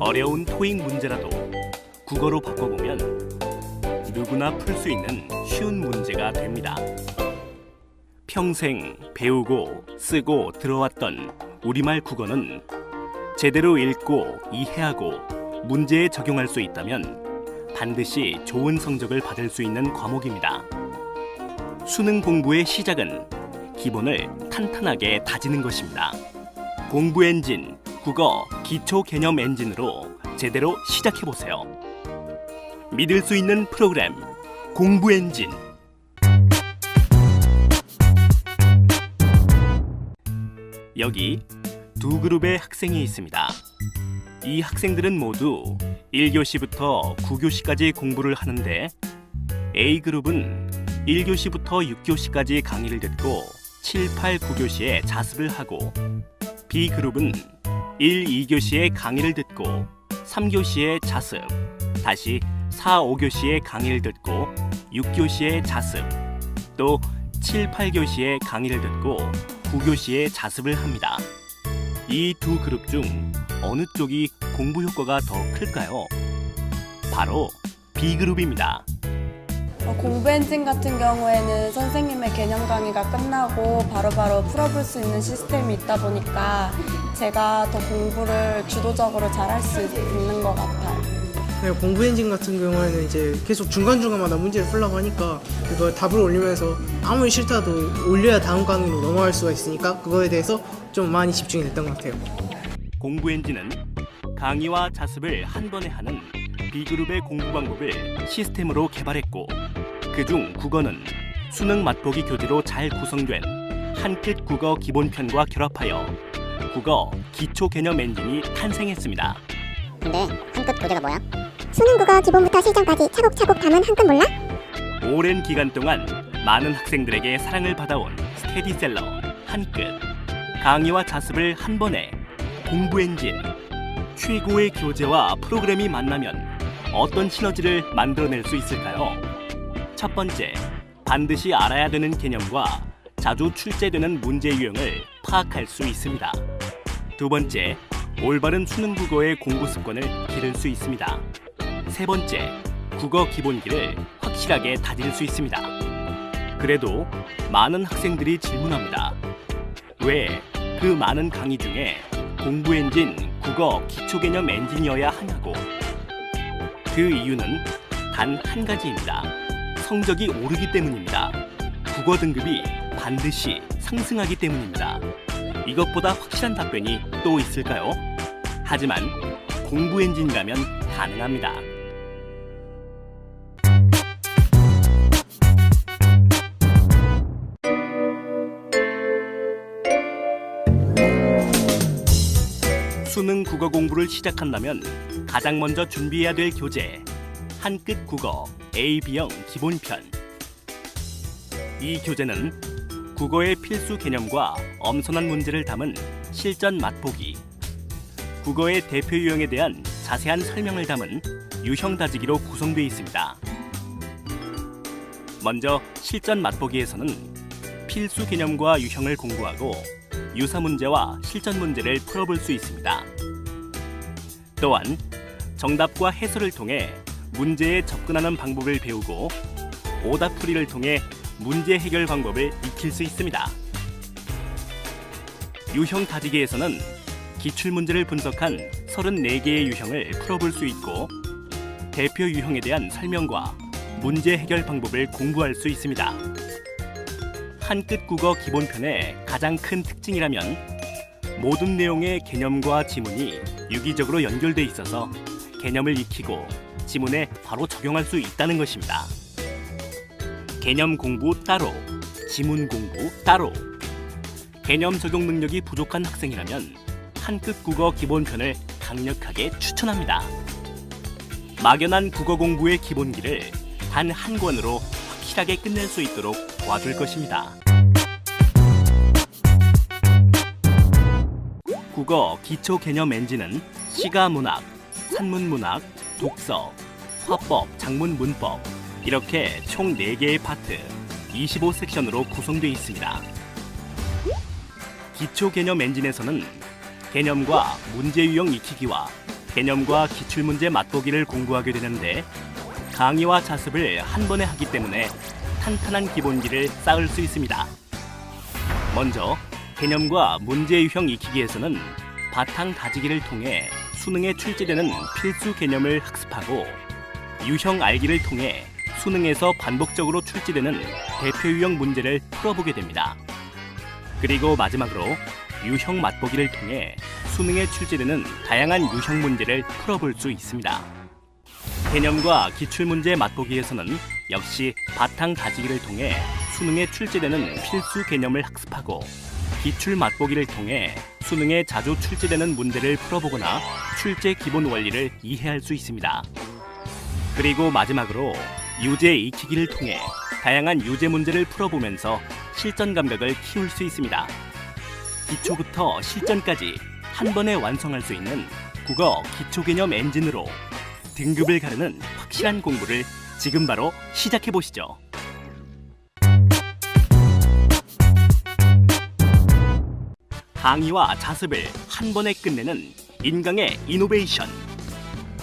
어려운 토익 문제라도 국어로 바꿔보면 누구나 풀 수 있는 쉬운 문제가 됩니다. 평생 배우고 쓰고 들어왔던 우리말 국어는 제대로 읽고 이해하고 문제에 적용할 수 있다면 반드시 좋은 성적을 받을 수 있는 과목입니다. 수능 공부의 시작은 기본을 탄탄하게 다지는 것입니다. 공부 엔진, 국어 기초 개념 엔진으로 제대로 시작해보세요. 믿을 수 있는 프로그램, 공부 엔진. 여기 두 그룹의 학생이 있습니다. 이 학생들은 모두 1교시부터 9교시까지 공부를 하는데 A그룹은 1교시부터 6교시까지 강의를 듣고 7, 8, 9교시에 자습을 하고 B그룹은 1, 2교시에 강의를 듣고 3교시에 자습, 다시 4, 5교시에 강의를 듣고 6교시에 자습, 또 7, 8교시에 강의를 듣고 9교시에 자습을 합니다. 이 두 그룹 중 어느 쪽이 공부 효과가 더 클까요? 바로 B그룹입니다. 공부 엔진 같은 경우에는 선생님의 개념 강의가 끝나고 바로바로 풀어볼 수 있는 시스템이 있다 보니까 제가 더 공부를 주도적으로 잘할 수 있는 것 같아요. 네, 공부 엔진 같은 경우에는 이제 계속 중간중간마다 문제를 풀려고 하니까 그걸 답을 올리면서 아무리 싫다도 올려야 다음 강의로 넘어갈 수가 있으니까 그거에 대해서 좀 많이 집중이 됐던 것 같아요. 공부 엔진은 강의와 자습을 한 번에 하는 B그룹의 공부 방법을 시스템으로 개발했고 그중 국어는 수능 맛보기 교재로 잘 구성된 한끗 국어 기본편과 결합하여 국어 기초 개념 엔진이 탄생했습니다. 근데 한끗 교재가 뭐야? 수능 국어 기본부터 실전까지 차곡차곡 담은 한끗 몰라? 오랜 기간 동안 많은 학생들에게 사랑을 받아온 스테디셀러 한끗. 강의와 자습을 한 번에 공부 엔진. 최고의 교재와 프로그램이 만나면 어떤 시너지를 만들어낼 수 있을까요? 첫 번째, 반드시 알아야 되는 개념과 자주 출제되는 문제 유형을 파악할 수 있습니다. 두 번째, 올바른 수능 국어의 공부 습관을 기를 수 있습니다. 세 번째, 국어 기본기를 확실하게 다질 수 있습니다. 그래도 많은 학생들이 질문합니다. 왜 그 많은 강의 중에 공부 엔진, 국어 기초 개념 엔진이어야 하냐고. 그 이유는 단 한 가지입니다. 성적이 오르기 때문입니다. 국어 등급이 반드시 상승하기 때문입니다. 이것보다 확실한 답변이 또 있을까요? 하지만 공부 엔진이라면 가능합니다. 수능 국어 공부를 시작한다면 가장 먼저 준비해야 될 교재 한끗 국어 A-B형 기본편. 이 교재는 국어의 필수 개념과 엄선한 문제를 담은 실전 맛보기, 국어의 대표 유형에 대한 자세한 설명을 담은 유형 다지기로 구성되어 있습니다. 먼저 실전 맛보기에서는 필수 개념과 유형을 공부하고 유사 문제와 실전 문제를 풀어볼 수 있습니다. 또한 정답과 해설을 통해 문제에 접근하는 방법을 배우고 오답풀이를 통해 문제 해결 방법을 익힐 수 있습니다. 유형 다지기에서는 기출문제를 분석한 34개의 유형을 풀어볼 수 있고 대표 유형에 대한 설명과 문제 해결 방법을 공부할 수 있습니다. 한끗 국어 기본편의 가장 큰 특징이라면 모든 내용의 개념과 지문이 유기적으로 연결돼 있어서 개념을 익히고 지문에 바로 적용할 수 있다는 것입니다. 개념 공부 따로, 지문 공부 따로. 개념 적용 능력이 부족한 학생이라면 한끗 국어 기본편을 강력하게 추천합니다. 막연한 국어 공부의 기본기를 단 한 권으로 확실하게 끝낼 수 있도록 도와줄 것입니다. 국어 기초 개념 엔진은 시가문학, 산문문학, 독서, 화법, 작문, 문법 이렇게 총 4개의 파트 25섹션으로 구성되어 있습니다. 기초 개념 엔진에서는 개념과 문제 유형 익히기와 개념과 기출문제 맛보기를 공부하게 되는데 강의와 자습을 한 번에 하기 때문에 탄탄한 기본기를 쌓을 수 있습니다. 먼저 개념과 문제 유형 익히기에서는 바탕 다지기를 통해 수능에 출제되는 필수 개념을 학습하고 유형 알기를 통해 수능에서 반복적으로 출제되는 대표 유형 문제를 풀어보게 됩니다. 그리고 마지막으로 유형 맛보기를 통해 수능에 출제되는 다양한 유형 문제를 풀어볼 수 있습니다. 개념과 기출문제 맛보기에서는 역시 바탕 다지기를 통해 수능에 출제되는 필수 개념을 학습하고 기출 맛보기를 통해 수능에 자주 출제되는 문제를 풀어보거나 출제 기본 원리를 이해할 수 있습니다. 그리고 마지막으로 유제 익히기를 통해 다양한 유제 문제를 풀어보면서 실전 감각을 키울 수 있습니다. 기초부터 실전까지 한 번에 완성할 수 있는 국어 기초개념 엔진으로 등급을 가르는 확실한 공부를 지금 바로 시작해 보시죠. 강의와 자습을 한 번에 끝내는 인강의 이노베이션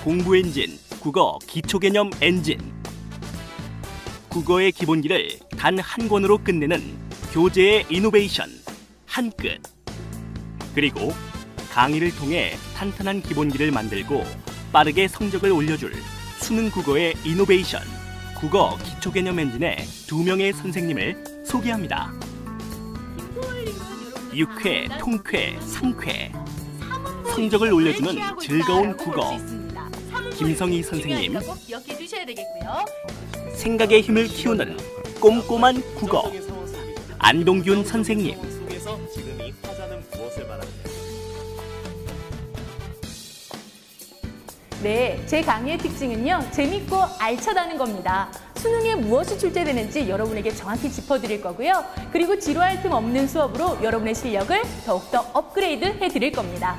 공부 엔진 국어 기초개념 엔진 국어의 기본기를 단 한 권으로 끝내는 교재의 이노베이션 한끗 그리고 강의를 통해 탄탄한 기본기를 만들고 빠르게 성적을 올려줄 수능 국어의 이노베이션 국어 기초개념 엔진의 2명의 선생님을 소개합니다. 6회, 통쾌, 상쾌 성적을 올려주는 즐거운 국어 김성희 선생님 생각의 힘을 키우는 꼼꼼한 국어 안동균 선생님 네, 제 강의의 특징은요. 재밌고 알차다는 겁니다. 수능에 무엇이 출제되는지 여러분에게 정확히 짚어드릴 거고요. 그리고 지루할 틈 없는 수업으로 여러분의 실력을 더욱더 업그레이드 해드릴 겁니다.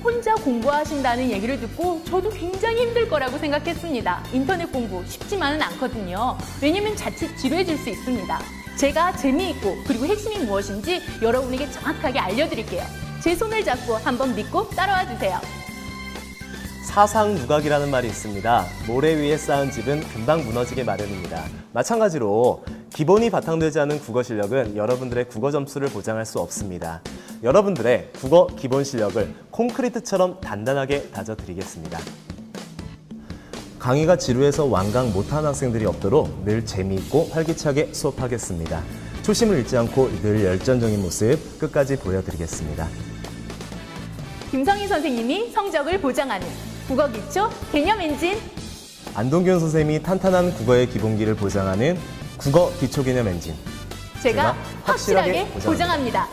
혼자 공부하신다는 얘기를 듣고 저도 굉장히 힘들 거라고 생각했습니다. 인터넷 공부 쉽지만은 않거든요. 왜냐면 자칫 지루해질 수 있습니다. 제가 재미있고 그리고 핵심이 무엇인지 여러분에게 정확하게 알려드릴게요. 제 손을 잡고 한번 믿고 따라와 주세요. 사상 누각이라는 말이 있습니다. 모래 위에 쌓은 집은 금방 무너지게 마련입니다. 마찬가지로 기본이 바탕되지 않은 국어 실력은 여러분들의 국어 점수를 보장할 수 없습니다. 여러분들의 국어 기본 실력을 콘크리트처럼 단단하게 다져드리겠습니다. 강의가 지루해서 완강 못하는 학생들이 없도록 늘 재미있고 활기차게 수업하겠습니다. 초심을 잃지 않고 늘 열정적인 모습 끝까지 보여드리겠습니다. 김성희 선생님이 성적을 보장하는 국어 기초 개념 엔진 안동균 선생님이 탄탄한 국어의 기본기를 보장하는 국어 기초개념 엔진 제가 확실하게 보장합니다.